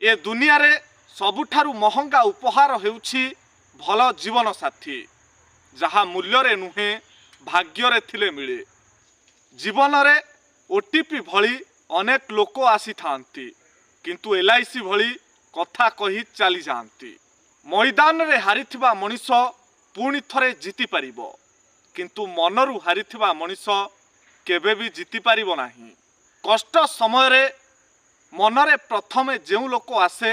ए दुनिया रे सबुठारु महंगा उपहार हेउछि भल जीवन साथी, जहा मूल्य रे नुहे भाग्य रे थिले मिले। जीवन रे ओटीपी भली अनेक लोक आसी थांती, किंतु एलआईसी भली कथा कही चली जाती। मैदान रे हारिथिबा मनीष पुणी थरे जीति पारिबो, किंतु मनरु हारिथिबा मनीष केबे भी जीति पारिबो नाही। कष्ट समय रे मनरे प्रथमे जेउ लोक आसे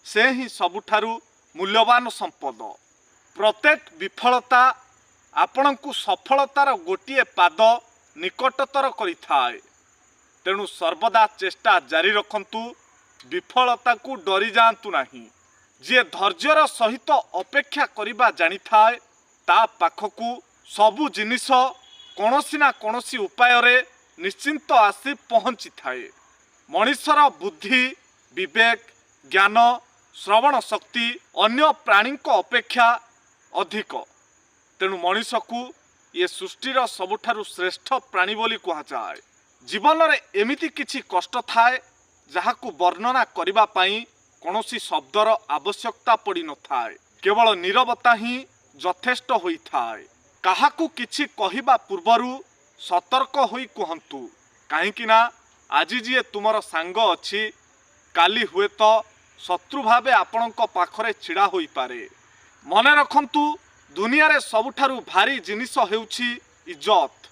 से ही सबुठारु मूल्यवान संपद। प्रत्येक विफलता आपणकु सफलतार गोटिए पाद निकटतर करिथाए। तेणु सर्वदा चेष्टा जारी रखंतु, विफलता को डरी जातु नहीं। जे धैर्यर सहित अपेक्षा करिबा जानी थाए, ता पाखकु सबु जिनिस कोनोसी ना कोनोसी उपाय रे निश्चिंत आसी पहुंची थाए। मनुष्यर बुद्धि, विवेक, ज्ञान, श्रवण शक्ति अन्य प्राणी अपेक्षा अधिक। तेणु मनुष्य को ये सृष्टिर सबुठारु श्रेष्ठ प्राणी बोली कहा जाए। जीवन रे एमिति किछि कष्ट थाए जहाकु वर्णना करिबा पई कोनोसी शब्दर आवश्यकता पड़ी न थाए। केवल नीरवता ही यथेष्ट होई थाए। काहाकु किछि कहिबा पूर्वरु सतर्क होई कहंतु, काहेकि ना आज जी तुमर सांग अछि, काली हुए तो शत्रु भावे आपणक पाखरे छिड़ा होई पारे। मने रखंतु, दुनिया रे सबुठारु भारी जिनिस हेउछि इज्जत,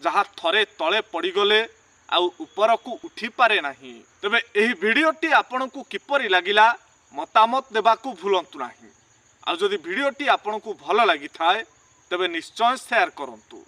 जहा थरे तळे पड़ीगले आउ उपरकू उठी पारे नाही। तबे एही भिडियोटी आपणकू किपरि लागिला मतामत देबाकू भूलंतु नाही। आ जदि भिडियोटी आपणकू भल लागि थाए, तबे निश्चय शेयर करंतु।